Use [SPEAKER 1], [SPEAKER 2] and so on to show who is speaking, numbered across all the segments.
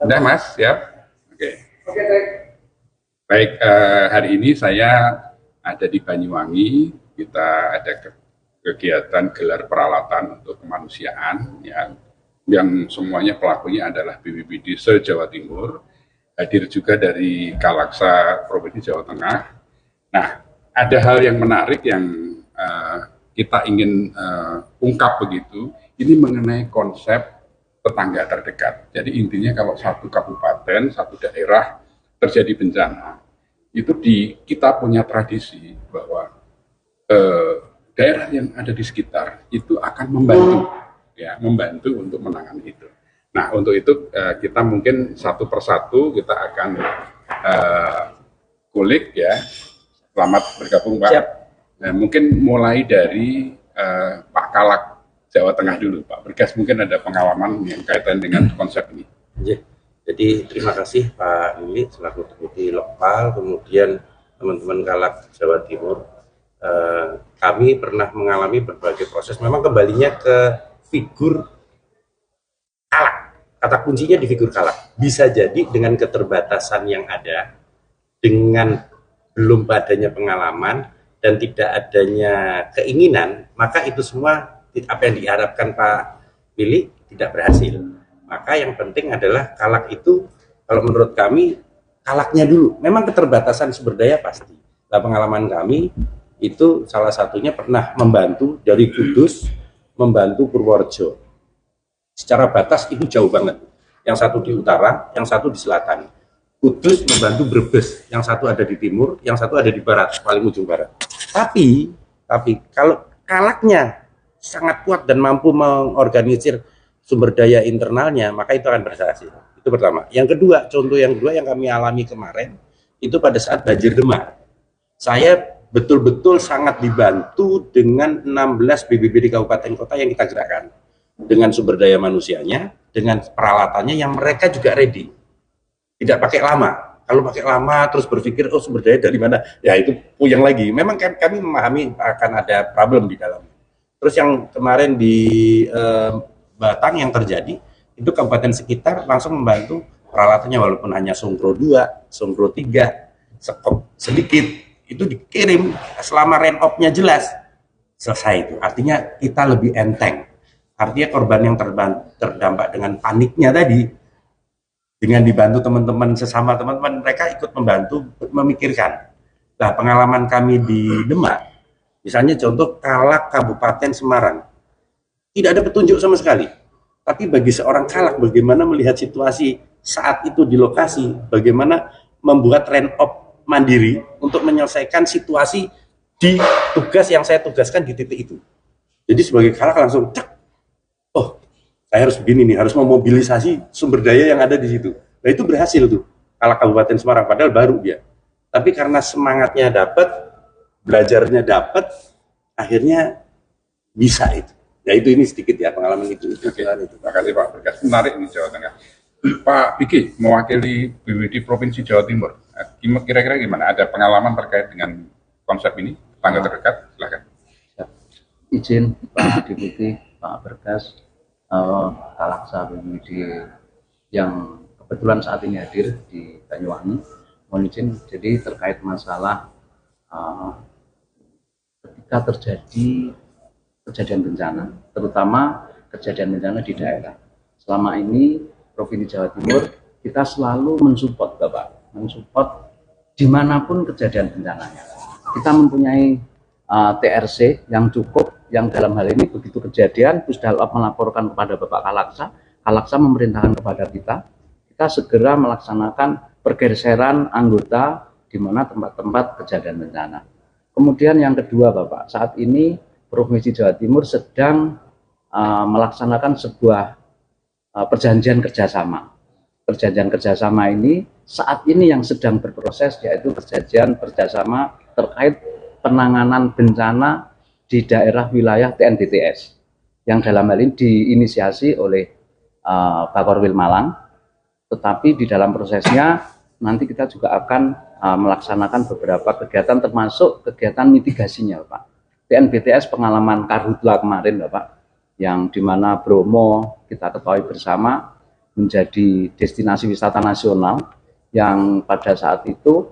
[SPEAKER 1] Udah Mas, siap? Oke. Oke, baik. Baik, hari ini saya ada di Banyuwangi. Kita ada kegiatan gelar peralatan untuk kemanusiaan yang semuanya pelakunya adalah BPBD se-Jawa Timur. Hadir juga dari Kalaksa Provinsi Jawa Tengah. Nah, ada hal yang menarik yang kita ingin ungkap begitu. Ini mengenai konsep tetangga terdekat. Jadi intinya kalau satu kabupaten, satu daerah terjadi bencana, itu kita punya tradisi bahwa daerah yang ada di sekitar itu akan membantu untuk menangani itu. Nah, untuk itu kita mungkin satu persatu kita akan kulik ya. Selamat bergabung Pak. Siap. Nah, mungkin mulai dari Pak Kalak Jawa Tengah dulu, Pak Bergas, mungkin ada pengalaman yang kaitan dengan konsep ini.
[SPEAKER 2] Jadi terima kasih Pak Lili selaku Deputi Lokal, kemudian teman-teman Kalak Jawa Timur. Kami pernah mengalami berbagai proses, memang kembalinya ke figur Kalak. Kata kuncinya di figur Kalak. Bisa jadi dengan keterbatasan yang ada, dengan belum adanya pengalaman dan tidak adanya keinginan, maka itu semua apa yang diharapkan Pak Lili tidak berhasil. Maka yang penting adalah Kalak itu, kalau menurut kami, Kalaknya dulu. Memang keterbatasan sumber daya pasti. Nah, pengalaman kami itu salah satunya pernah membantu dari Kudus, membantu Purworejo. Secara batas itu jauh banget. Yang satu di utara, yang satu di selatan. Kudus membantu Brebes, yang satu ada di timur, yang satu ada di barat, paling ujung barat. Tapi kalau Kalaknya sangat kuat dan mampu mengorganisir sumber daya internalnya, maka itu akan berhasil. Itu pertama. Yang kedua, contoh yang kedua yang kami alami kemarin, itu pada saat banjir Demak. Saya betul-betul sangat dibantu dengan 16 BPBD kabupaten kota yang kita gerakkan. Dengan sumber daya manusianya, dengan peralatannya yang mereka juga ready. Tidak pakai lama. Kalau pakai lama terus berpikir, oh sumber daya dari mana? Ya itu puyeng lagi. Memang kami memahami akan ada problem di dalam. Terus yang kemarin di Batang yang terjadi, itu kabupaten sekitar langsung membantu peralatannya walaupun hanya Songkro 2, Songkro 3, sekop sedikit, itu dikirim selama rain-off-nya jelas. Selesai itu. Artinya kita lebih enteng. Artinya korban yang terdampak dengan paniknya tadi, dengan dibantu teman-teman sesama teman-teman, mereka ikut membantu memikirkan. Nah, pengalaman kami di Demak, misalnya contoh Kalak Kabupaten Semarang, tidak ada petunjuk sama sekali. Tapi bagi seorang Kalak, bagaimana melihat situasi saat itu di lokasi, bagaimana membuat rain-off mandiri untuk menyelesaikan situasi di tugas yang saya tugaskan di titik itu. Jadi sebagai Kalak langsung, cek, oh saya harus begini nih, harus memobilisasi sumber daya yang ada di situ. Nah itu berhasil tuh, Kalak Kabupaten Semarang, padahal baru dia. Tapi karena semangatnya dapat, belajarnya dapat, akhirnya bisa itu. Ya itu ini sedikit ya pengalaman itu.
[SPEAKER 1] Oke, terima kasih Pak Bergas. Menarik ini Jawa Tengah. Pak Biki mewakili BPBD Provinsi Jawa Timur. Kira-kira gimana? Ada pengalaman terkait dengan konsep ini? Tetangga terdekat, silakan.
[SPEAKER 3] Izin Pak Deputi, Pak Bergas, Kalaksa BPBD yang kebetulan saat ini hadir di Banyuwangi. Mohon izin, jadi terkait masalah ketika terjadi kejadian bencana, terutama kejadian bencana di daerah. Selama ini Provinsi Jawa Timur kita selalu mensupport Bapak, mensupport dimanapun kejadian bencananya. Kita mempunyai TRC yang cukup, yang dalam hal ini begitu kejadian Pusdalop melaporkan kepada Bapak Kalaksa, Kalaksa memerintahkan kepada kita segera melaksanakan pergeseran anggota di mana tempat-tempat kejadian bencana. Kemudian yang kedua Bapak, saat ini Provinsi Jawa Timur sedang melaksanakan sebuah perjanjian kerjasama. Perjanjian kerjasama ini saat ini yang sedang berproses, yaitu perjanjian kerjasama terkait penanganan bencana di daerah wilayah TNBTS, yang dalam hal ini diinisiasi oleh Bakorwil Malang. Tetapi di dalam prosesnya nanti kita juga akan melaksanakan beberapa kegiatan, termasuk kegiatan mitigasinya Pak. TNBTS pengalaman Karhutla kemarin Bapak, yang dimana Bromo kita ketahui bersama. menjadi destinasi wisata nasional yang pada saat itu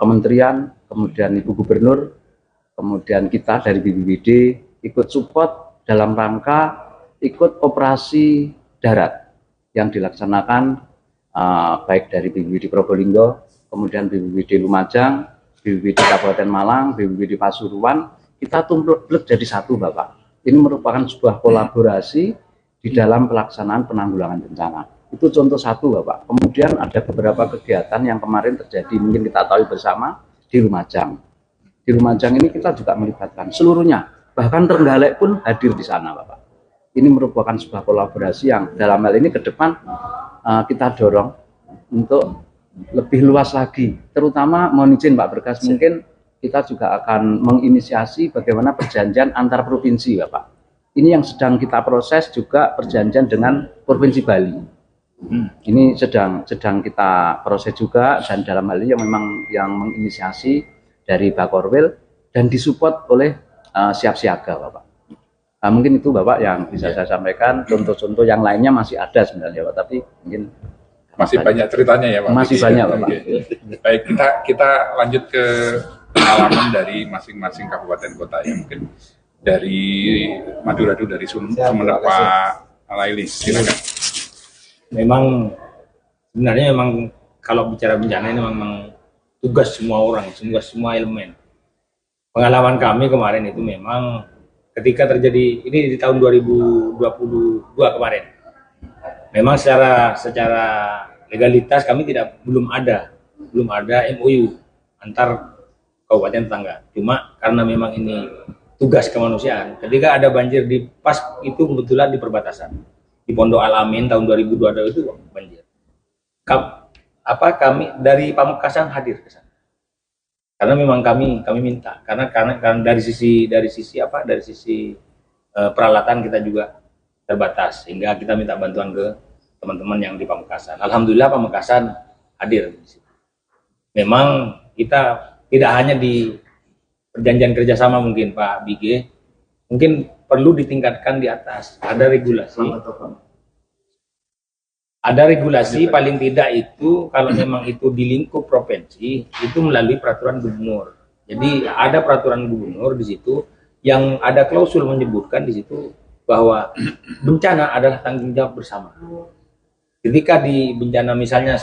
[SPEAKER 3] kementerian, kemudian Ibu Gubernur, kemudian kita dari BPBD ikut support dalam rangka ikut operasi darat yang dilaksanakan baik dari BPBD Probolinggo, kemudian BPBD Lumajang, BPBD Kabupaten Malang, BPBD Pasuruan, kita tumplek jadi satu Bapak. Ini merupakan sebuah kolaborasi di dalam pelaksanaan penanggulangan bencana. Itu contoh satu Bapak. Kemudian ada beberapa kegiatan yang kemarin terjadi, mungkin kita tahu bersama di Lumajang. Di Lumajang ini kita juga melibatkan seluruhnya, bahkan Trenggalek pun hadir di sana Bapak. Ini merupakan sebuah kolaborasi yang dalam hal ini ke depan kita dorong untuk lebih luas lagi. Terutama mohon izin Pak Berkas, mungkin kita juga akan menginisiasi bagaimana perjanjian antar provinsi Bapak. Ini yang sedang kita proses juga perjanjian dengan Provinsi Bali. Ini sedang kita proses juga, dan dalam hal ini memang yang menginisiasi dari Bakorwil dan disupport oleh Siap Siaga Bapak. Nah, mungkin itu Bapak yang bisa saya sampaikan. Contoh-contoh yang lainnya masih ada sebenarnya Pak, tapi mungkin
[SPEAKER 1] masih banyak ceritanya ya Pak.
[SPEAKER 3] Masih banyak Bapak.
[SPEAKER 1] Baik, kita lanjut ke pengalaman dari masing-masing kabupaten kota ya, mungkin dari Madura dulu, dari Sumeneb Pak Laili, silakan.
[SPEAKER 4] Memang sebenarnya kalau bicara bencana ini memang tugas semua orang, semua elemen. Pengalaman kami kemarin itu memang ketika terjadi ini di tahun 2022 kemarin, memang secara legalitas kami belum ada MOU antar kabupaten tetangga. Cuma karena memang ini tugas kemanusiaan, ketika ada banjir di pas itu kebetulan di perbatasan di Pondok Al-Amin tahun 2022 itu banjir. Kami dari Pamekasan hadir ke sana. Karena memang kami minta karena dari sisi peralatan kita juga terbatas, sehingga kita minta bantuan ke teman-teman yang di Pamekasan. Alhamdulillah Pamekasan hadir di situ. Memang kita tidak hanya di perjanjian kerjasama mungkin Pak Bige, mungkin perlu ditingkatkan di atas. Ada regulasi paling tidak itu kalau memang itu di lingkup provinsi itu melalui peraturan gubernur. Jadi ada peraturan gubernur di situ yang ada klausul menyebutkan di situ bahwa bencana adalah tanggung jawab bersama. Ketika di bencana misalnya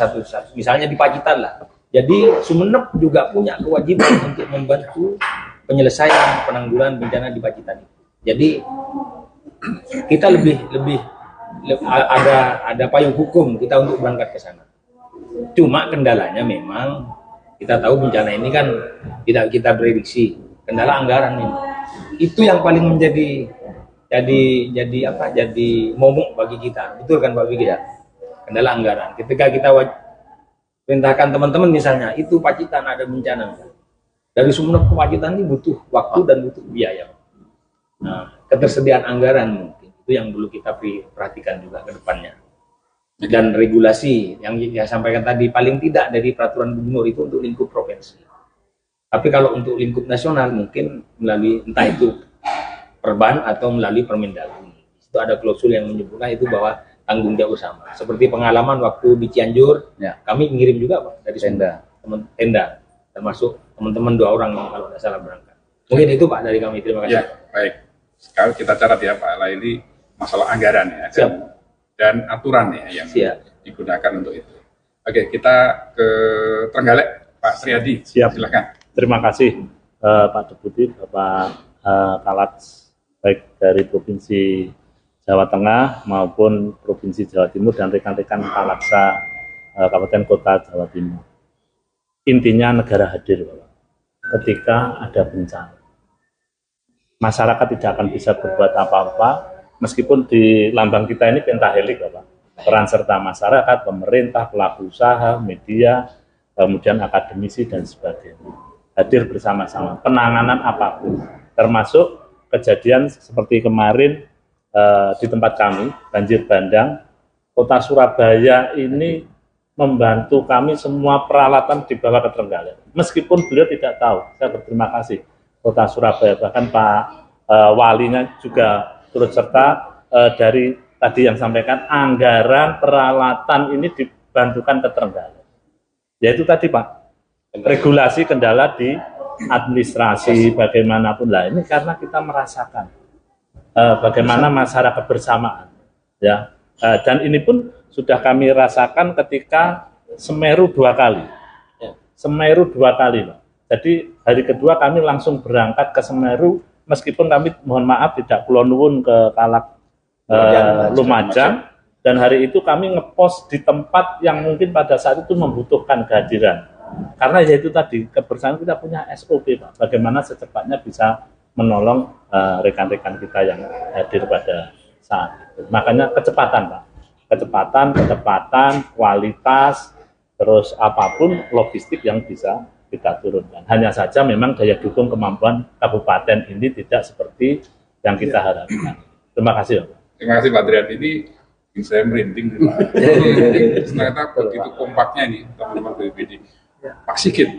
[SPEAKER 4] misalnya di Pacitan lah. Jadi Sumeneb juga punya kewajiban untuk membantu penyelesaian penanggulangan bencana di Pacitan. Jadi kita lebih ada payung hukum kita untuk berangkat ke sana. Cuma kendalanya memang kita tahu bencana ini kan tidak kita prediksi, kendala anggaran ini. Itu yang paling menjadi momok bagi kita. Betul kan Pak Bigi ya? Kendala anggaran. Ketika kita perintahkan teman-teman misalnya itu Pacitan ada bencana. Dari Sumeneb ke Pacitan ini butuh waktu dan butuh biaya. Nah, ketersediaan anggaran mungkin itu yang dulu kita perhatikan juga ke depannya. Dan regulasi yang saya sampaikan tadi paling tidak dari peraturan gubernur itu untuk lingkup provinsi. Tapi kalau untuk lingkup nasional mungkin melalui entah itu Perban atau melalui Permendagri. Itu ada klausul yang menyebutkan itu bahwa tanggung jawab bersama. Seperti pengalaman waktu di Cianjur, ya, kami mengirim juga Pak dari tenda, termasuk teman-teman 2 orang kalau tidak salah berangkat. Mungkin itu Pak dari kami. Terima kasih.
[SPEAKER 1] Ya, baik. Sekarang kita catat ya Pak Laili masalah anggaran ya dan aturan ya yang digunakan untuk itu. Oke, kita ke Trenggalek, Pak Triadi. Silakan.
[SPEAKER 5] Terima kasih Pak Deputi, Bapak Kalat, baik dari Provinsi Jawa Tengah maupun Provinsi Jawa Timur dan rekan-rekan Kalaksa Kabupaten Kota Jawa Timur. Intinya negara hadir Bapak ketika ada bencana. Masyarakat tidak akan bisa berbuat apa-apa, meskipun di lambang kita ini pentahelik Bapak. Peran serta masyarakat, pemerintah, pelaku usaha, media, kemudian akademisi dan sebagainya. Hadir bersama-sama, penanganan apapun, termasuk kejadian seperti kemarin di tempat kami, banjir bandang, Kota Surabaya ini membantu kami semua peralatan dibawa ke Trenggalek. Meskipun beliau tidak tahu, saya berterima kasih. Kota Surabaya, bahkan Pak Walinya juga turut serta dari tadi yang sampaikan anggaran peralatan ini dibantukan ke Trenggalek. Yaitu tadi Pak, regulasi kendala di administrasi bagaimanapun lah ini karena kita merasakan bagaimana masyarakat bersamaan ya. Dan ini pun sudah kami rasakan ketika Semeru 2 kali. Semeru 2 kali Pak. Jadi hari kedua kami langsung berangkat ke Semeru meskipun kami mohon maaf tidak kula nuwun ke Kalak Lumajang, dan hari itu kami ngepost di tempat yang mungkin pada saat itu membutuhkan kehadiran. Karena yaitu tadi kebersamaan kita punya SOP Pak, bagaimana secepatnya bisa menolong rekan-rekan kita yang hadir pada saat itu. Makanya kecepatan Pak, kecepatan, kualitas, terus apapun logistik yang bisa kita turunkan. Hanya saja memang daya dukung kemampuan kabupaten ini tidak seperti yang kita harapkan. Terima kasih Pak.
[SPEAKER 1] Terima kasih Pak Drian. Ini saya merinding. Ternyata begitu kompaknya ini teman-teman BPD. Pak Sigit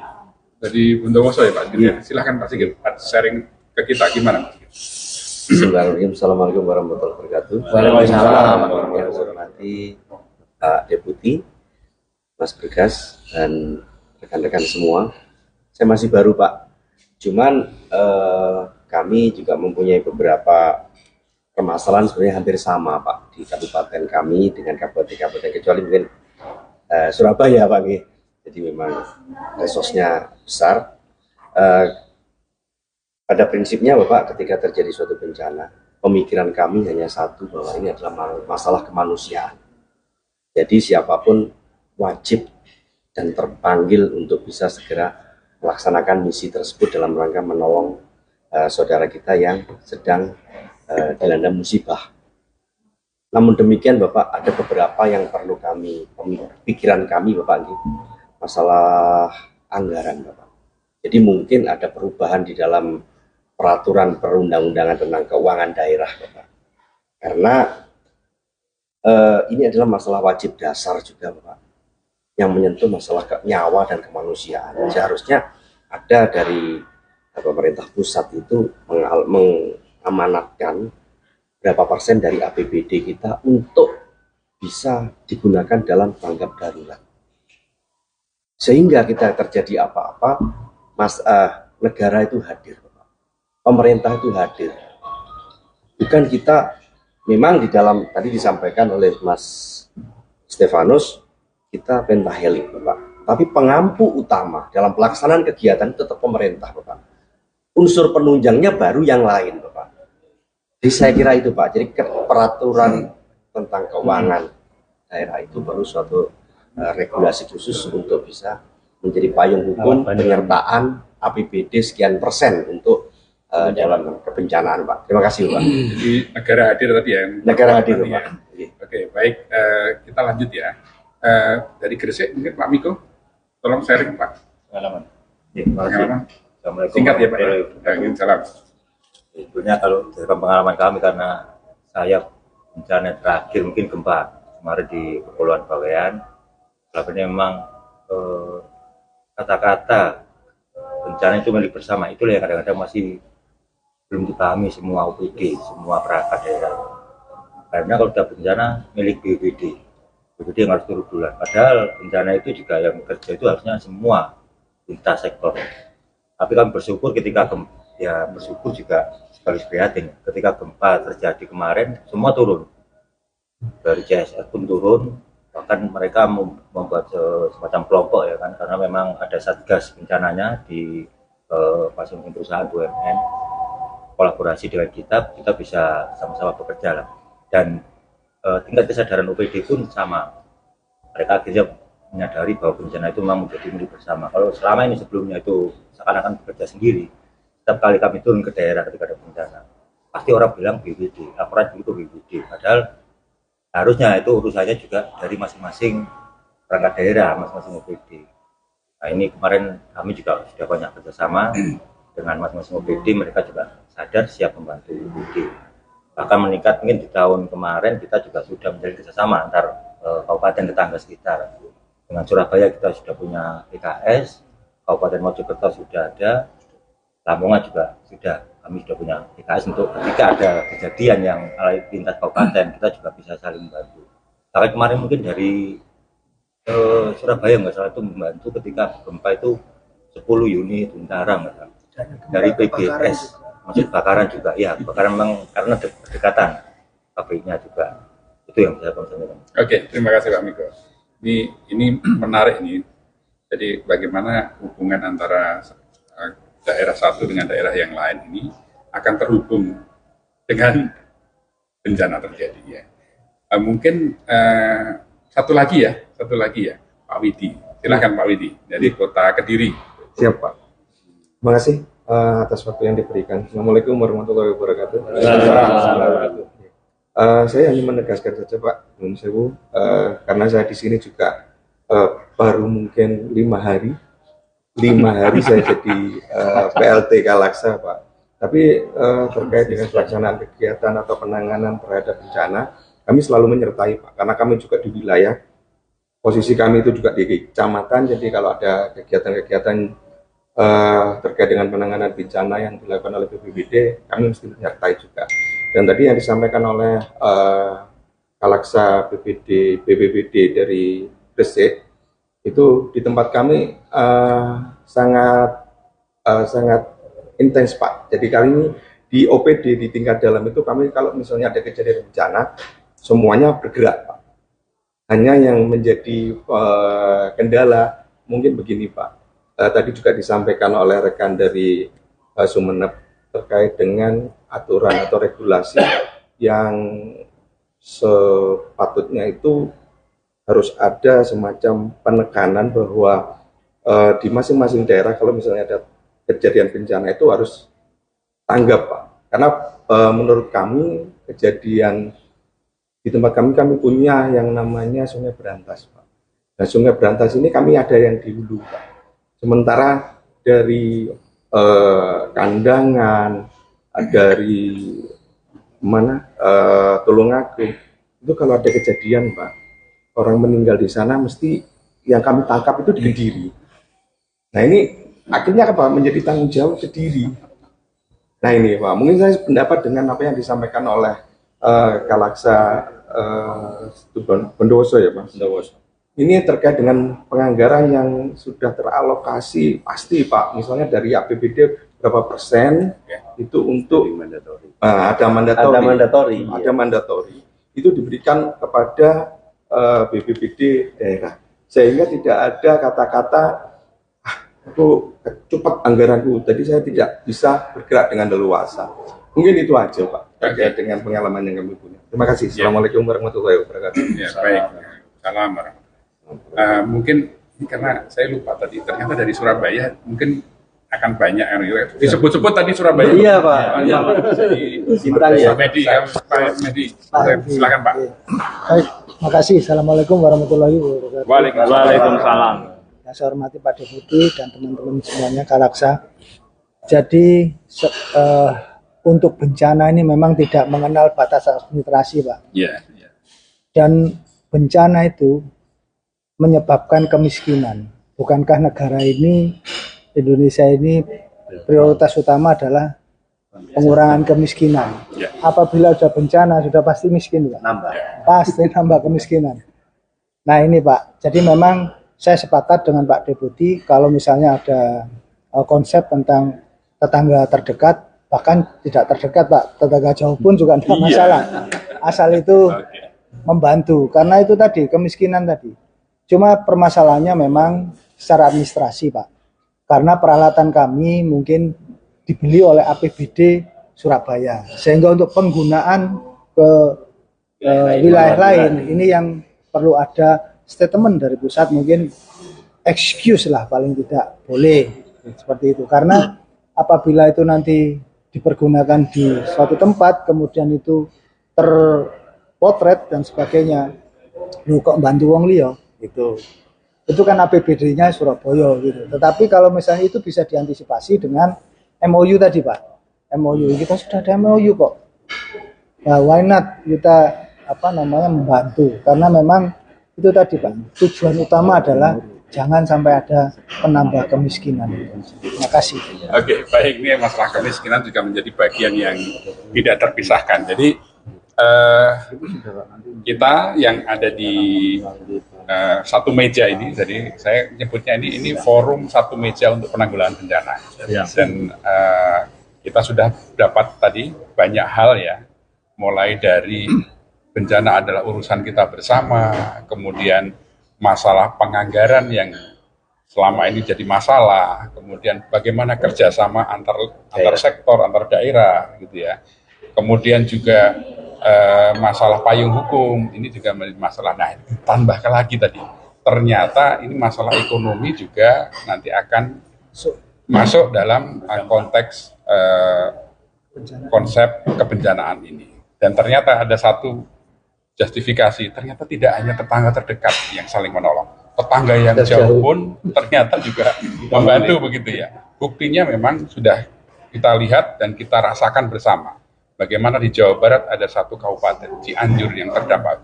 [SPEAKER 1] dari Bondowoso ya Pak Drian. Silahkan Pak Sigit sharing ke kita gimana Pak Sigit.
[SPEAKER 6] Bismillahirrahmanirrahim. Assalamualaikum warahmatullahi wabarakatuh.
[SPEAKER 3] Waalaikumsalam.
[SPEAKER 6] Yang saya hormati Pak Deputi, Mas Bergas, dan rekan-rekan semua. Saya masih baru Pak. Cuman kami juga mempunyai beberapa permasalahan sebenarnya hampir sama Pak di kabupaten kami dengan kabupaten kecuali mungkin Surabaya Pak. Jadi memang resosnya besar. Pada prinsipnya Bapak, ketika terjadi suatu bencana, pemikiran kami hanya satu, bahwa ini adalah masalah kemanusiaan. Jadi siapapun wajib dan terpanggil untuk bisa segera melaksanakan misi tersebut dalam rangka menolong saudara kita yang sedang dilanda musibah. Namun demikian Bapak, ada beberapa yang perlu pikiran kami Bapak, masalah anggaran Bapak. Jadi mungkin ada perubahan di dalam peraturan perundang-undangan tentang keuangan daerah Bapak. Karena ini adalah masalah wajib dasar juga Bapak, yang menyentuh masalah nyawa dan kemanusiaan. Seharusnya ada dari pemerintah pusat itu mengamanatkan berapa persen dari APBD kita untuk bisa digunakan dalam tanggap darurat. Sehingga kita terjadi apa-apa, negara itu hadir. Pemerintah itu hadir, bukan kita. Memang di dalam tadi disampaikan oleh Mas Stefanus, kita pentahelik Bapak, tapi pengampu utama dalam pelaksanaan kegiatan itu tetap pemerintah Bapak. Unsur penunjangnya baru yang lain Bapak. Jadi saya kira itu Pak. Jadi peraturan tentang keuangan daerah itu perlu suatu regulasi khusus untuk bisa menjadi payung hukum penyertaan APBD sekian persen untuk dalam kebencanaan Pak. Terima kasih Pak.
[SPEAKER 1] Jadi negara hadir tadi ya.
[SPEAKER 6] Negara hadir Pak.
[SPEAKER 1] Ya. Oke, baik, kita lanjut ya. Dari Gresik mungkin Pak Miko, tolong sharing Pak.
[SPEAKER 7] Pengalaman.
[SPEAKER 1] Pengalaman.
[SPEAKER 7] Assalamualaikum.
[SPEAKER 1] Singkat ya Pak. Salam.
[SPEAKER 7] Sebetulnya kalau dari pengalaman kami, karena saya bencana terakhir mungkin gempa kemarin di Kepulauan Bawean, selebihnya memang kata-kata bencana itu milik bersama, itulah yang kadang-kadang masih belum dipahami semua OPD, semua perangkat daerah. Karena kalau sudah bencana milik BPD yang harus turun duluan. Padahal bencana itu juga yang bekerja itu harusnya semua lintas sektor. Tapi kami bersyukur ketika bersyukur juga sekaligus prihatin. Ketika gempa terjadi kemarin, semua turun. Dari CSR pun turun, bahkan mereka membuat semacam kelompok ya kan, karena memang ada satgas bencananya di masing-masing perusahaan BUMN. Kolaborasi dengan kita bisa sama-sama bekerja lah. Dan tingkat kesadaran OPD pun sama. Mereka akhirnya menyadari bahwa bencana itu memang menjadi milik bersama. Kalau selama ini sebelumnya itu seakan-akan bekerja sendiri, setiap kali kami turun ke daerah ketika ada bencana, pasti orang bilang BPD, laporan itu BPD. Padahal harusnya itu urusannya juga dari masing-masing perangkat daerah, masing-masing OPD. Nah ini kemarin kami juga sudah banyak kerjasama dengan masing-masing OPD, mereka juga sadar siap membantu OPD. Bahkan meningkat mungkin di tahun kemarin kita juga sudah menjalin kerjasama antar kabupaten tetangga sekitar. Dengan Surabaya kita sudah punya PKS, Kabupaten Mojokerto sudah ada, Lamongan juga sudah. kami sudah punya PKS untuk ketika ada kejadian yang lintas kabupaten kita juga bisa saling membantu. Karena kemarin mungkin dari Surabaya nggak salah itu membantu ketika gempa itu 10 unit Untara nggak salah. Dari PBS maksud bakaran juga ya, bakaran memang karena berdekatan pabriknya juga. Itu yang saya sampaikan.
[SPEAKER 1] Oke, terima kasih Pak Miko. Ini menarik nih. Jadi bagaimana hubungan antara daerah satu dengan daerah yang lain ini akan terhubung dengan bencana terjadi ya. Mungkin satu lagi ya, Pak Widi. Silakan Pak Widi dari Kota Kediri.
[SPEAKER 8] Siap Pak. Terima kasih atas waktu yang diberikan. Assalamualaikum warahmatullahi wabarakatuh. Saya hanya menegaskan saja Pak, Nun Sewu, karena saya di sini juga baru mungkin 5 hari saya jadi PLT Kalaksa Pak. Tapi terkait dengan pelaksanaan kegiatan atau penanganan terhadap bencana, kami selalu menyertai Pak, karena kami juga di wilayah, posisi kami itu juga di kecamatan, jadi kalau ada kegiatan-kegiatan terkait dengan penanganan bencana yang dilakukan oleh BPBD, kami mesti menyertai juga. Dan tadi yang disampaikan oleh Kalaksa BPBD dari Gresik, itu di tempat kami sangat intens Pak. Jadi kali ini di OPD di tingkat dalam itu kami kalau misalnya ada kejadian bencana, semuanya bergerak Pak. Hanya yang menjadi kendala mungkin begini Pak. Tadi juga disampaikan oleh rekan dari Sumeneb terkait dengan aturan atau regulasi yang sepatutnya itu harus ada semacam penekanan bahwa di masing-masing daerah kalau misalnya ada kejadian bencana itu harus tanggap Pak. Karena menurut kami kejadian di tempat kami punya yang namanya Sungai Berantas Pak. Nah Sungai Berantas ini kami ada yang di hulu Pak. Sementara dari Kandangan, dari mana Tulungagung itu kalau ada kejadian Pak, orang meninggal di sana mesti yang kami tangkap itu di Kediri. Nah ini akhirnya apa? Menjadi tanggung jawab Kediri. Nah ini Pak, mungkin saya pendapat dengan apa yang disampaikan oleh Kalaksa Bondowoso ya Pak. Bondowoso. Ini terkait dengan penganggaran yang sudah teralokasi pasti Pak, misalnya dari APBD berapa persen itu untuk ada mandatori itu diberikan kepada BPBD daerah, sehingga tidak ada kata-kata aku cepat anggaranku, tadi saya tidak bisa bergerak dengan leluasa. Mungkin itu aja Pak terkait dengan pengalaman yang kami punya. Terima kasih. Assalamualaikum warahmatullahi wabarakatuh.
[SPEAKER 1] Ya, baik. Salam warahmatullahi. Mungkin karena saya lupa tadi, ternyata dari Surabaya mungkin akan banyak yang disebut-sebut tadi Surabaya.
[SPEAKER 6] Iya Pak.
[SPEAKER 8] Pak
[SPEAKER 1] Medi, silakan Pak.
[SPEAKER 9] Baik, makasih. Assalamualaikum warahmatullahi wabarakatuh.
[SPEAKER 5] Waalaikumsalam.
[SPEAKER 9] Yang saya hormati Pak Deputi dan teman-teman semuanya Kalaksa. Jadi untuk bencana ini memang tidak mengenal batas administrasi Pak.
[SPEAKER 1] Iya.
[SPEAKER 9] Dan bencana itu menyebabkan kemiskinan. Bukankah negara ini, Indonesia ini prioritas utama adalah pengurangan kemiskinan. Apabila sudah bencana sudah pasti miskin Pak. Pasti nambah kemiskinan. Nah ini Pak, jadi memang saya sepakat dengan Pak Deputi kalau misalnya ada konsep tentang tetangga terdekat, bahkan tidak terdekat Pak, tetangga jauh pun juga tidak masalah. Asal itu membantu, karena itu tadi kemiskinan tadi. Cuma permasalahannya memang secara administrasi Pak, karena peralatan kami mungkin dibeli oleh APBD Surabaya, sehingga untuk penggunaan ke wilayah lain ini yang perlu ada statement dari pusat, mungkin excuse lah paling tidak boleh seperti itu, karena apabila itu nanti dipergunakan di suatu tempat kemudian itu terpotret dan sebagainya, lu kok bantu wong liya itu kan APBD-nya Surabaya gitu. Tetapi kalau misalnya itu bisa diantisipasi dengan MOU tadi Pak, MOU kita sudah ada MOU kok. Nah, why not kita membantu, karena memang itu tadi Pak, tujuan utama adalah jangan sampai ada penambah kemiskinan. Terima kasih.
[SPEAKER 1] Oke, baik, ini masalah kemiskinan juga menjadi bagian yang tidak terpisahkan. Jadi kita yang ada di satu meja ini, jadi saya nyebutnya ini forum satu meja untuk penanggulangan bencana.
[SPEAKER 5] Ya.
[SPEAKER 1] Dan kita sudah dapat tadi banyak hal ya, mulai dari bencana adalah urusan kita bersama, kemudian masalah penganggaran yang selama ini jadi masalah, kemudian bagaimana kerjasama antar sektor, antar daerah, gitu ya. Kemudian juga masalah payung hukum, ini juga menjadi masalah. Nah, tambahkan lagi tadi, ternyata ini masalah ekonomi juga nanti akan masuk dalam konteks konsep kebencanaan ini. Dan ternyata ada satu justifikasi, ternyata tidak hanya tetangga terdekat yang saling menolong, tetangga yang jauh pun ternyata juga membantu begitu ya. Buktinya memang sudah kita lihat dan kita rasakan bersama. Bagaimana di Jawa Barat ada satu kabupaten Cianjur yang terdampak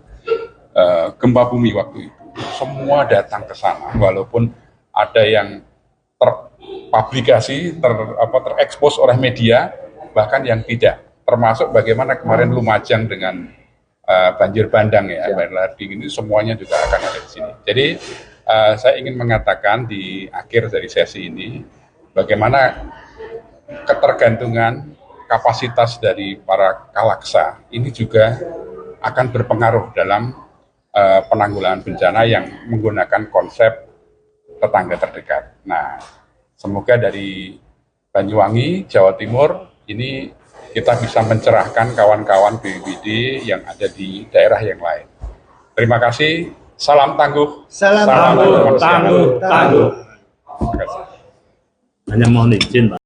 [SPEAKER 1] gempa bumi waktu itu. Semua datang ke sana, walaupun ada yang terpublikasi, terekspos oleh media, bahkan yang tidak. Termasuk bagaimana kemarin Lumajang dengan banjir bandang ya, banjir lahar ini semuanya juga akan ada di sini. Jadi saya ingin mengatakan di akhir dari sesi ini, bagaimana ketergantungan kapasitas dari para kalaksa ini juga akan berpengaruh dalam penanggulangan bencana yang menggunakan konsep tetangga terdekat. Nah, semoga dari Banyuwangi, Jawa Timur, ini kita bisa mencerahkan kawan-kawan BPBD yang ada di daerah yang lain. Terima kasih. Salam tangguh.
[SPEAKER 9] Salam
[SPEAKER 5] Tangguh.
[SPEAKER 1] Terima kasih.
[SPEAKER 5] Hanya mohon izin, Pak.